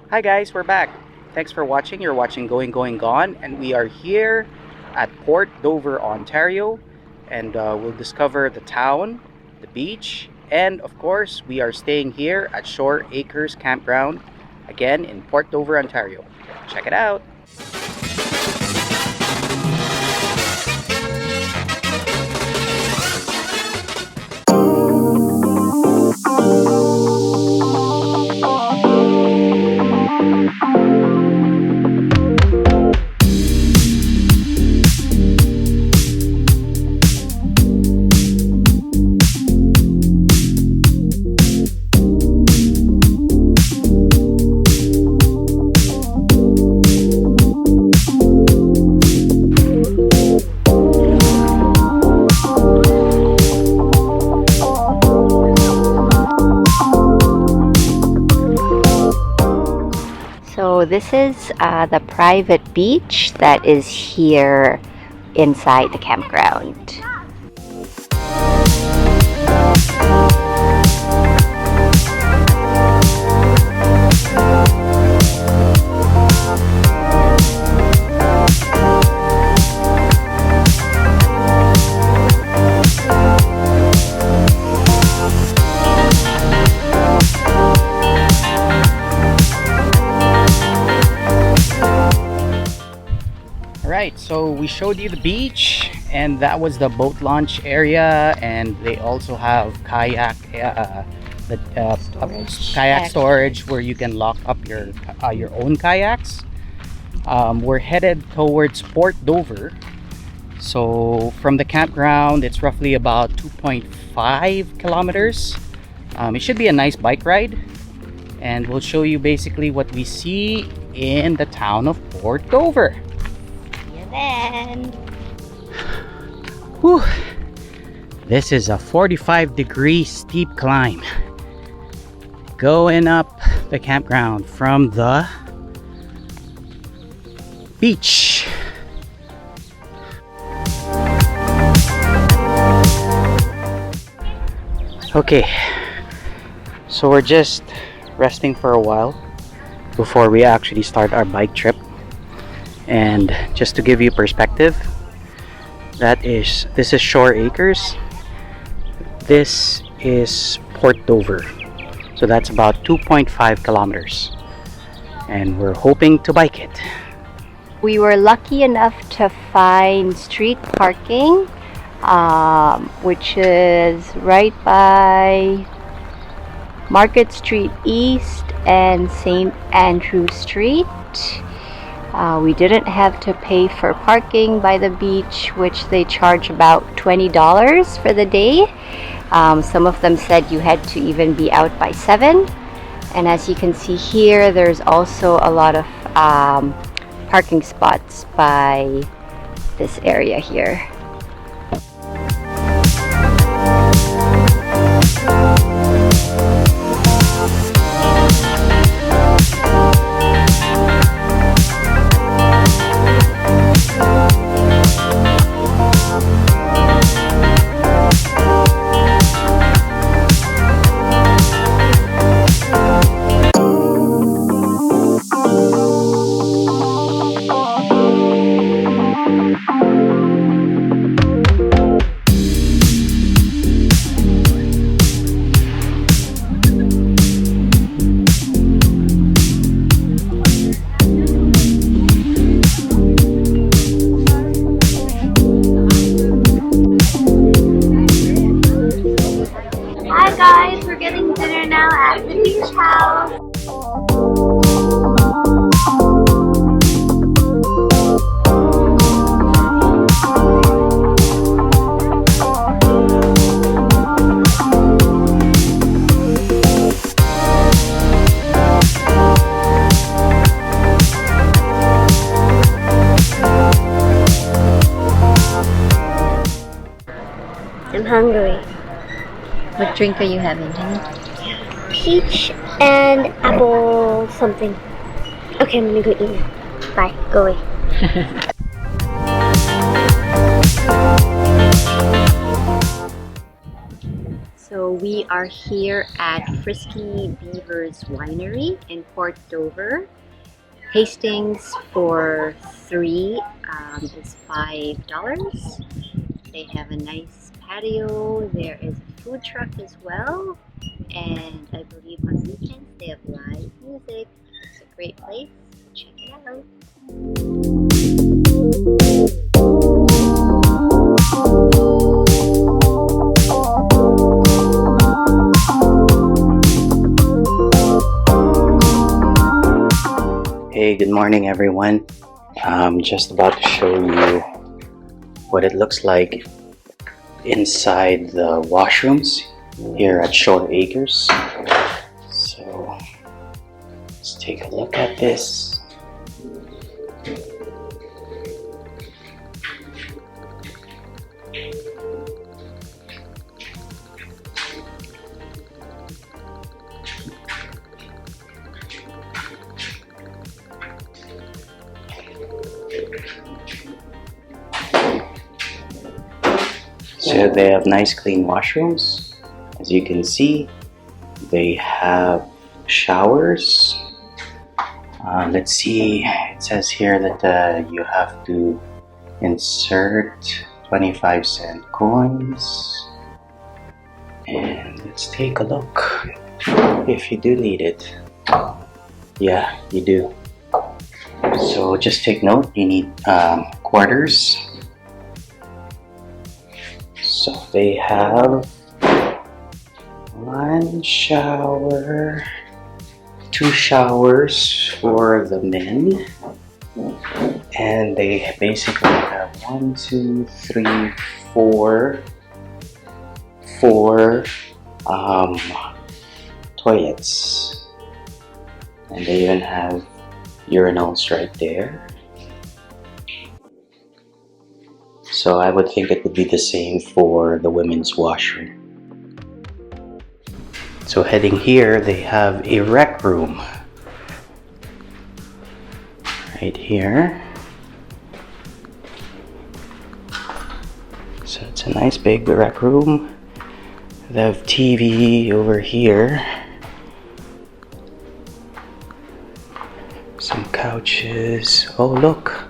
Hi guys, we're back. Thanks for watching. You're watching Going Going Gone, and we are here at Port Dover, Ontario, and we'll discover the town, the beach, and of course we are staying here at Shore Acres Campground, again in Port Dover, Ontario. Check it out. So this is the private beach that is here inside the campground. Alright, so we showed you the beach, and that was the boat launch area, and they also have kayak kayak storage where you can lock up your own kayaks. We're headed towards Port Dover. So from the campground, it's roughly about 2.5 kilometers. It should be a nice bike ride, and we'll show you basically what we see in the town of Port Dover. And Whew. This is a 45-degree steep climb going up the campground from the beach. Okay, so we're just resting for a while before we actually start our bike trip. And just to give you perspective, this is Shore Acres, this is Port Dover, so that's about 2.5 kilometers, and we're hoping to bike it. we were lucky enough to find street parking, which is right by Market Street East and St. Andrew Street. We didn't have to pay for parking by the beach, which they charge about $20 for the day. Some of them said you had to even be out by 7. And as you can see here, there's also a lot of parking spots by this area here. I'm hungry. What drink are you having, honey? Peach and apple something. Okay, I'm gonna go eat now. Bye. Go away. So we are here at Frisky Beavers Winery in Port Dover. Tastings for three is $5. They have a nice patio. There is a food truck as well. And I believe on weekends they have live music. It's a great place. Check it out. Hey, good morning everyone. I'm just about to show you what it looks like inside the washrooms here at Shore Acres. So let's take a look at this. So they have nice clean washrooms. As you can see, they have showers. Let's see, it says here that you have to insert 25-cent coins. And let's take a look if you do need it. Yeah, you do. So just take note, you need quarters. So they have one shower, two showers for the men, and they basically have four toilets, and they even have urinals right there. So I would think it would be the same for the women's washroom. So heading here, they have a rec room right here. So it's a nice big rec room. They have TV over here. Some couches. Oh look,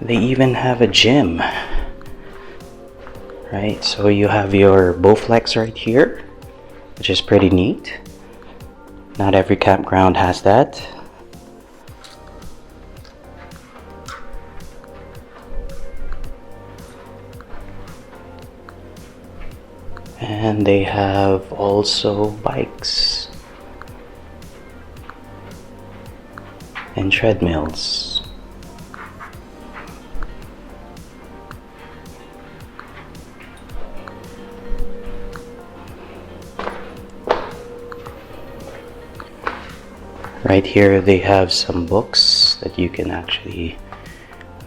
they even have a gym. Right, so you have your Bowflex right here, which is pretty neat. Not every campground has that. And they have also bikes and treadmills. Right here they have some books that you can actually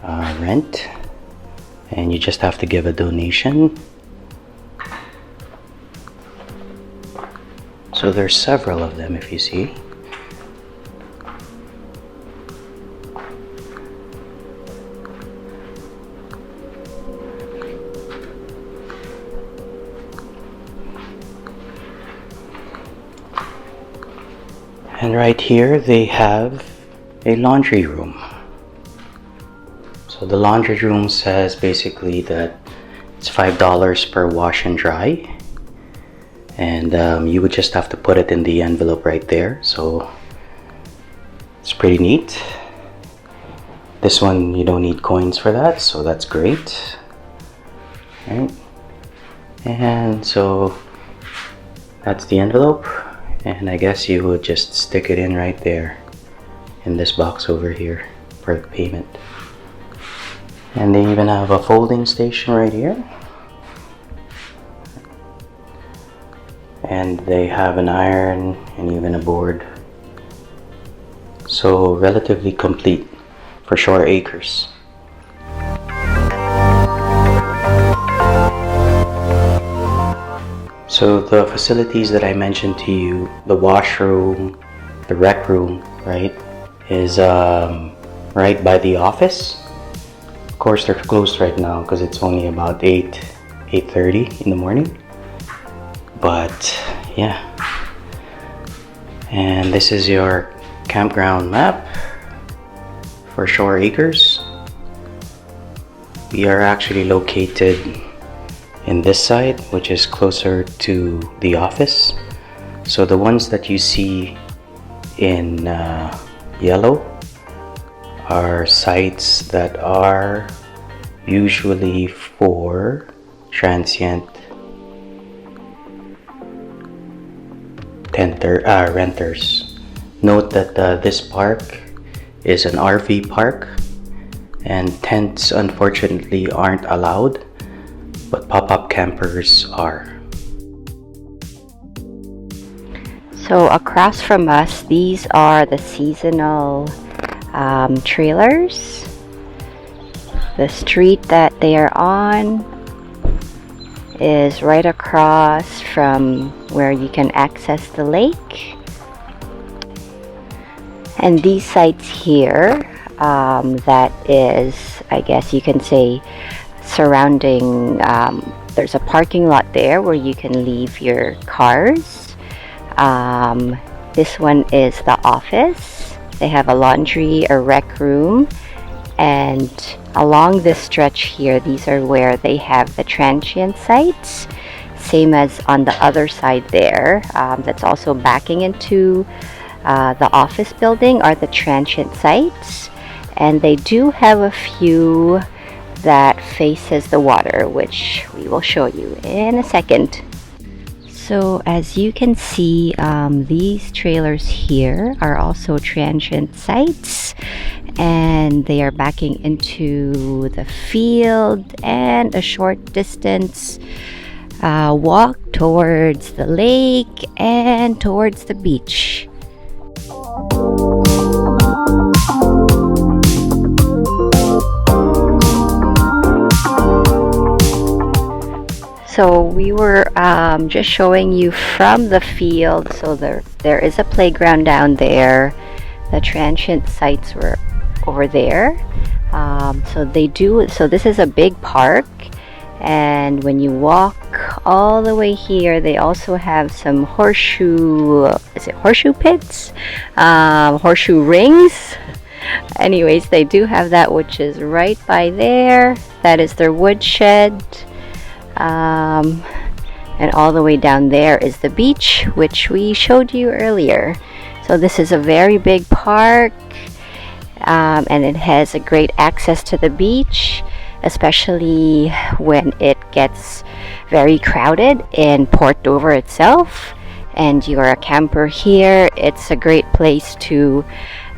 rent, and you just have to give a donation. So there's several of them if you see. And right here they have a laundry room. So the laundry room says basically that it's $5 per wash and dry. And you would just have to put it in the envelope right there. So it's pretty neat. This one you don't need coins for that, so that's great. Right? And so that's the envelope. And I guess you would just stick it in right there in this box over here for the payment. And they even have a folding station right here. And they have an iron and even a board. So relatively complete for Shore Acres. So the facilities that I mentioned to you, the washroom, the rec room, right, is right by the office. Of course, they're closed right now because it's only about 8:30 in the morning. But yeah, and this is your campground map for Shore Acres. We are actually located in this side, which is closer to the office. So the ones that you see in yellow are sites that are usually for transient renters. Note that this park is an RV park and tents unfortunately aren't allowed, but pop-up campers are. So across from us, these are the seasonal trailers. The street that they are on is right across from where you can access the lake. And these sites here, that is, I guess you can say, surrounding, there's a parking lot there where you can leave your cars. This one is the office. They have a laundry, a rec room, and along this stretch here, these are where they have the transient sites, same as on the other side there, that's also backing into the office building are the transient sites, and they do have a few that faces the water, which we will show you in a second. So as you can see, these trailers here are also transient sites, and they are backing into the field and a short distance walk towards the lake and towards the beach. So we were just showing you from the field. So there is a playground down there. The transient sites were over there. So this is a big park, and when you walk all the way here, they also have some horseshoe pits? Horseshoe rings? Anyways, they do have that, which is right by there. That is their woodshed. And all the way down there is the beach, which we showed you earlier. So this is a very big park, and it has a great access to the beach, especially when it gets very crowded in Port Dover itself, and you're a camper here. It's a great place to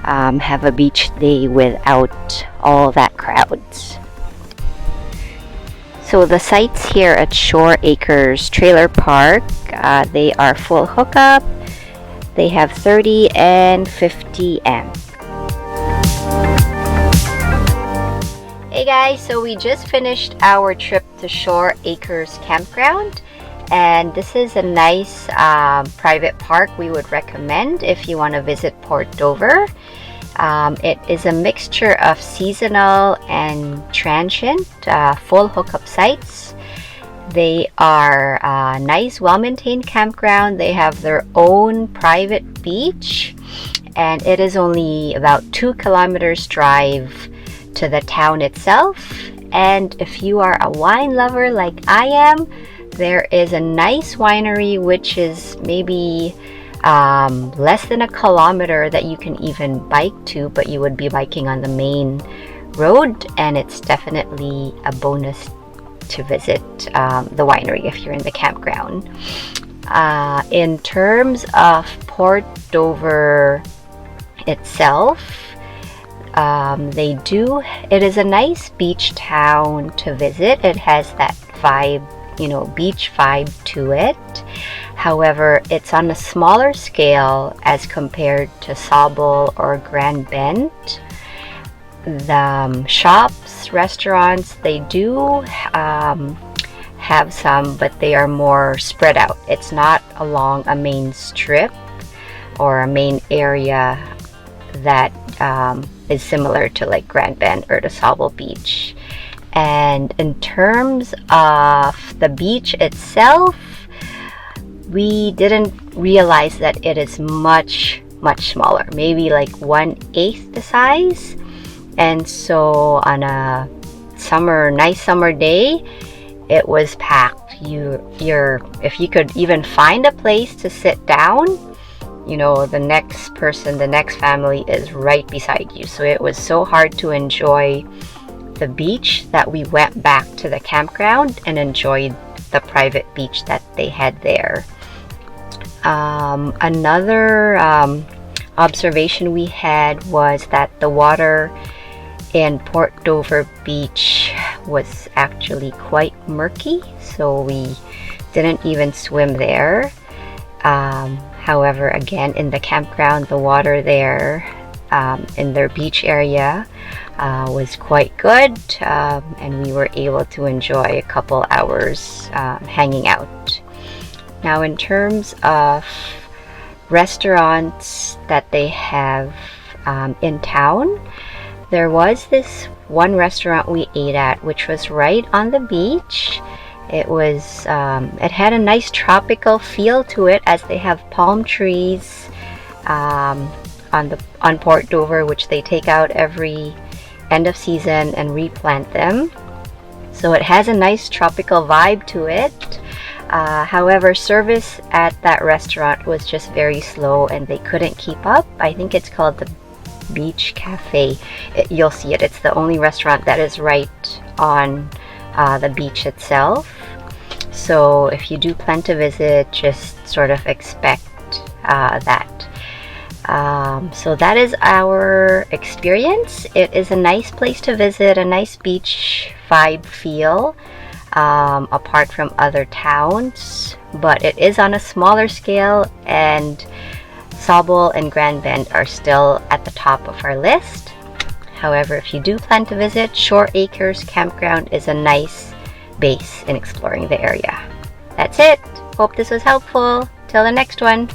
have a beach day without all that crowds. So the sites here at Shore Acres Trailer Park, they are full hookup. They have 30 and 50 amp. Hey guys, so we just finished our trip to Shore Acres Campground, and this is a nice private park we would recommend if you want to visit Port Dover. It is a mixture of seasonal and transient full hookup sites. They are a nice, well-maintained campground. They have their own private beach, and it is only about 2 kilometers drive to the town itself. And if you are a wine lover like I am, there is a nice winery which is maybe less than a kilometer that you can even bike to, but you would be biking on the main road, and it's definitely a bonus to visit the winery if you're in the campground. In terms of Port Dover itself, it is a nice beach town to visit. It has that vibe, beach vibe to it. However, it's on a smaller scale as compared to Sauble or Grand Bend. The shops, restaurants, they do have some, but they are more spread out. It's not along a main strip or a main area that is similar to like Grand Bend or the Sauble Beach. And in terms of the beach itself, we didn't realize that it is much smaller, maybe like 1/8 the size. And so on a nice summer day, it was packed. If you could even find a place to sit down, you know, the next family is right beside you. So it was so hard to enjoy the beach that we went back to the campground and enjoyed the private beach that they had there. Another observation we had was that the water in Port Dover Beach was actually quite murky, so we didn't even swim there. However, again, in the campground, the water there in their beach area was quite good, and we were able to enjoy a couple hours hanging out. Now, in terms of restaurants that they have in town, there was this one restaurant we ate at, which was right on the beach. It had a nice tropical feel to it, as they have palm trees on Port Dover, which they take out every end of season and replant them. So it has a nice tropical vibe to it. However, service at that restaurant was just very slow and they couldn't keep up. I think it's called the Beach Cafe. You'll see it. It's the only restaurant that is right on the beach itself. So if you do plan to visit, just sort of expect that. So that is our experience. It is a nice place to visit, a nice beach vibe feel, apart from other towns, but it is on a smaller scale, and Sabal and Grand Bend are still at the top of our list. However, if you do plan to visit, Shore Acres Campground is a nice base in exploring the area. That's it. Hope this was helpful. Till the next one.